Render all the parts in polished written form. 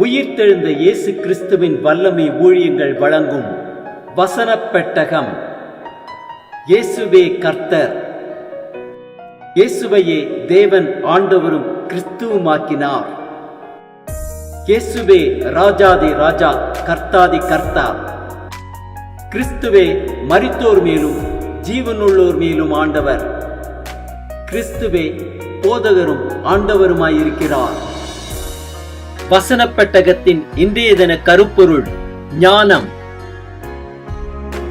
உயிர்த்தெழுந்த இயேசு கிறிஸ்துவின் வல்லமை ஊழியங்கள் வழங்கும் வசனப் பெட்டகம். இயேசுவே கர்த்தர். இயேசுவையே தேவன் ஆண்டவரும் கிறிஸ்துவுமாக்கினார். இயேசுவே ராஜாதி ராஜா, கர்த்தாதி கர்த்தா. கிறிஸ்துவே மரித்தோர் மேலும் ஜீவனுள்ளோர் மேலும் ஆண்டவர். கிறிஸ்துவே போதகரும் ஆண்டவருமாயிருக்கிறார். வசனப் பெட்டகத்தின் இன்றைய தின கருப்பொருள் ஞானம்.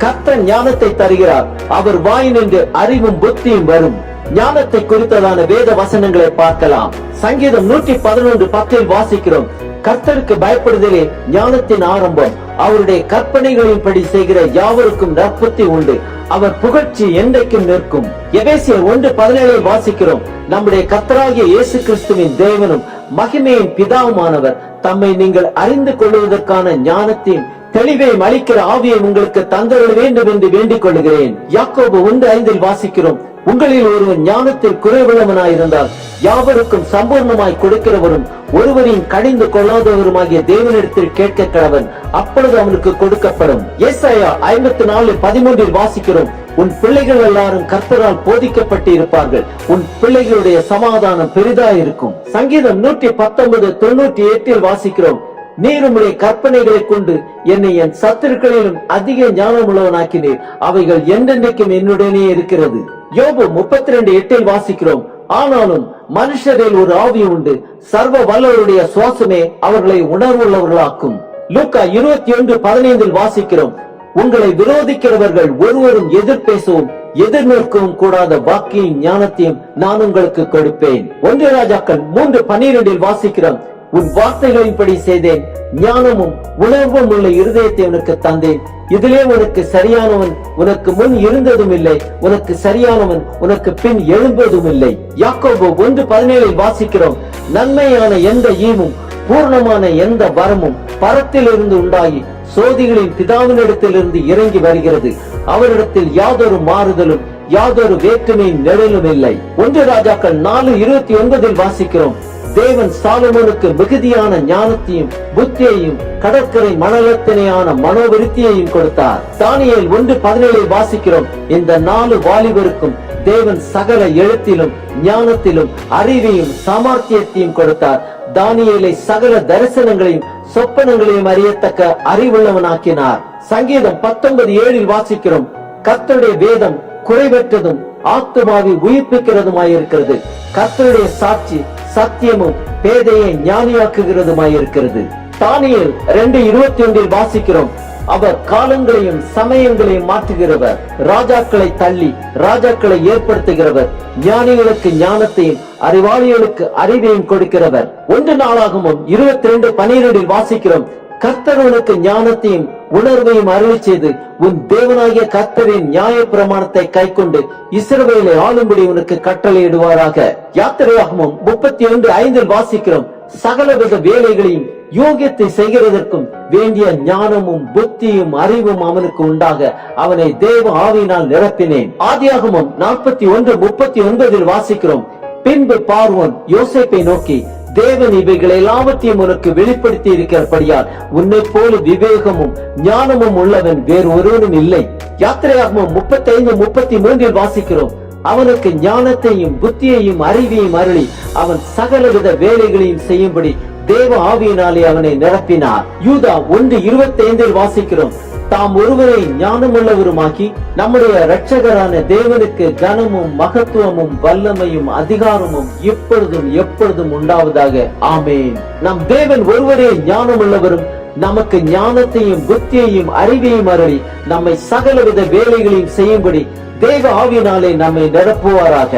கர்த்தர் ஞானத்தை தருகிறார், அவர் வாயினின்று அறிவும் புத்தியும் வரும். ஞானத்தை குறித்ததான வேத வசனங்களை பார்க்கலாம். சங்கீதம் 111:10 வாசிக்கிறோம், கர்த்தருக்கு பயப்படுதலே ஞானத்தின் ஆரம்பம், அவருடைய கற்பனைகளின்படி செய்கிற யாவருக்கும் நற்புத்தி உண்டு, அவர் புகழ்ச்சி என்றைக்கும் நிற்கும். எபேசியர் 1:17 வாசிக்கிறோம், நம்முடைய கர்த்தராகிய இயேசு கிறிஸ்துவின் தேவனும் மகிமையின் பிதாவுமானவர் தம்மை நீங்கள் அறிந்து கொள்வதற்கான ஞானத்தையும் தெளிவையும் அளிக்கிற ஆவியை உங்களுக்கு தந்தருள வேண்டும் என்று வேண்டிக் கொள்கிறேன். யாக்கோபு 1:5 வாசிக்கிறோம், உங்களில் ஒருவன் ஞானத்தில் குறைவுள்ளவனாயிருந்தால் யாவருக்கும் சம்பூர்ணமாய் கொடுக்கிறவரும் ஒருவரையும் கடிந்து கொள்ளாதவருமாகிய தேவனிடத்தில் கேட்க கடவன், அப்பொழுது அவனுக்கு கொடுக்கப்படும். ஏசாயா 54:13 வாசிக்கிறோம், உன் பிள்ளைகள் எல்லாரும் கர்த்தரால் போதிக்கப்பட்டு இருப்பார்கள், உன் பிள்ளைகளுடைய சமாதானம் பெரிதாயிருக்கும். சங்கீதம் 119:98 வாசிக்கிறோம், நீர் உம்முடைய கற்பனைகளை கொண்டு என்னை என் சத்துருக்களிலும் அதிக ஞானம் உள்ளவனாக்கினீர், அவைகள் என்றென்றைக்கும் என்னுடனே இருக்கிறது. யோபு 32:8 வாசிக்கிறோம், ஆனாலும் மனுஷரில் ஒரு ஆவி உண்டு, சர்வ வல்லவருடைய சுவாசமே அவர்களை உணர்வுள்ளவர்களாக்கும். லூக்கா 21:15 வாசிக்கிறோம், உங்களை விரோதிக்கிறவர்கள் ஒருவரும் எதிர் பேசவும் எதிர் நிற்கவும் கூடாத வாக்கியின் ஞானத்தையும் நான் உங்களுக்கு கொடுப்பேன். 1 ராஜாக்கள் 3:12 வாசிக்கிறோம், உன் வார்த்தைகளின்படி செய்தேன், ஞானமும் உணர்வும் உள்ள இருதயத்தை உனக்கு தந்தேன், இதிலே உனக்கு சரியானவன் உனக்கு முன் இருந்ததும் இல்லை, உனக்கு சரியானவன் உனக்கு பின் எழும்பதும் இல்லை. யாக்கோபு 1:17 வாசிக்கிறோம், நன்மையான எந்த ஈவும் பூர்ணமான எந்த வரமும் பரத்திலிருந்து உண்டாகி சோதிகளின் பிதாவினிடத்திலிருந்து இறங்கி வருகிறது, அவரிடத்தில் யாதொரு மாறுதலும் யாதொரு வேற்றுமையின் நிழலும் இல்லை. 1 ராஜாக்கள் 4:29 வாசிக்கிறோம், தேவன் சாலமோனுக்கு மிகுதியான ஞானத்தையும் புத்தியையும் கடற்கரை மணலத்தினையான மனோவிருத்தியையும் கொடுத்தார். தானியேல் 1:17 வாசிக்கிறோம், இந்த 4 வாலிபருக்கும் தேவன் சகல எழுத்திலும் ஞானத்திலும் அறிவையும் சாமர்த்தியத்தையும் கொடுத்தார். தானியேலை சகல தரிசனங்களையும் சொப்பனங்களையும் அறியத்தக்க அறிவுள்ளவனாக்கினார். சங்கீதம் 19:7 வாசிக்கிறோம், கர்த்தருடைய வேதம் குறைவற்றதும் ஆத்துமாவை உயிர்ப்பிக்கிறதுமாயிருக்கிறது, கர்த்தருடைய சாட்சி சத்தியமும் பேதையை ஞானியாக்குகிறதுமாயிருக்கிறது. தானியேல் 2:21 வாசிக்கிறோம், அவர் காலங்களையும் சமயங்களையும் மாற்றுகிறவர், ராஜாக்களை தள்ளி ராஜாக்களை ஏற்படுத்துகிறவர், ஞானிகளுக்கு ஞானத்தையும் அறிவாளிகளுக்கு அறிவையும் கொடுக்கிறவர். 1 நாளாகமம் 22:12 வாசிக்கிறோம், கர்த்தர் உனக்கு ஞானத்தையும் உணர்வையும் அருளி செய்து உன் தேவனாகிய கர்த்தரின் நியாய பிரமாணத்தை கைக்கொண்டு இஸ்ரவேலை ஆளும்படி உனக்கு கட்டளையிடுவாராக. யாத்திரையாகமம் 31:5 வாசிக்கிறோம், சகலவித வேலைகளையும் யோகியத்தை செய்கிறதற்கும் வேண்டிய ஞானமும் புத்தியும் அறிவும் அவனுக்கு உண்டாக அவனை தேவ ஆவியினால் நிரப்பினேன். ஆதியாகமம் 41:39 வாசிக்கிறோம், பின்பு பார்வோன் யோசேப்பை நோக்கி, தேவன் இவைகள் எல்லாவற்றையும் உனக்கு வெளிப்படுத்தி இருக்கிறபடியால் உன்னை போல விவேகமும் ஞானமும் உள்ளவன் வேறு ஒருவனும் இல்லை. யாத்திரையாகமம் 35:33 வாசிக்கிறோம், அவனுக்கு ஞானத்தையும் புத்தியையும் அறிவையும் அருளி அவன் சகலவித வேலைகளையும் செய்யும்படி தேவ ஆவியினாலே அவனை நிரப்பினார். யூதா 1:25 வாசிக்கிறோம், தாம் ஒருவரை ஞானமுள்ளவருமாக்கி நம்முடைய இரட்சகரான தேவனுக்கு கனமும் மகத்துவமும் வல்லமையும் அதிகாரமும் இப்பொழுதும் எப்பொழுதும் உண்டாவதாக. ஆமேன். நம் தேவன் ஒருவரே ஞானமுள்ளவரும் நமக்கு ஞானத்தையும் புத்தியையும் அறிவையும் அருளி நம்மை சகலவித வேலைகளையும் செய்யும்படி தேவ ஆவியினாலே நம்மை நிரப்புவாராக.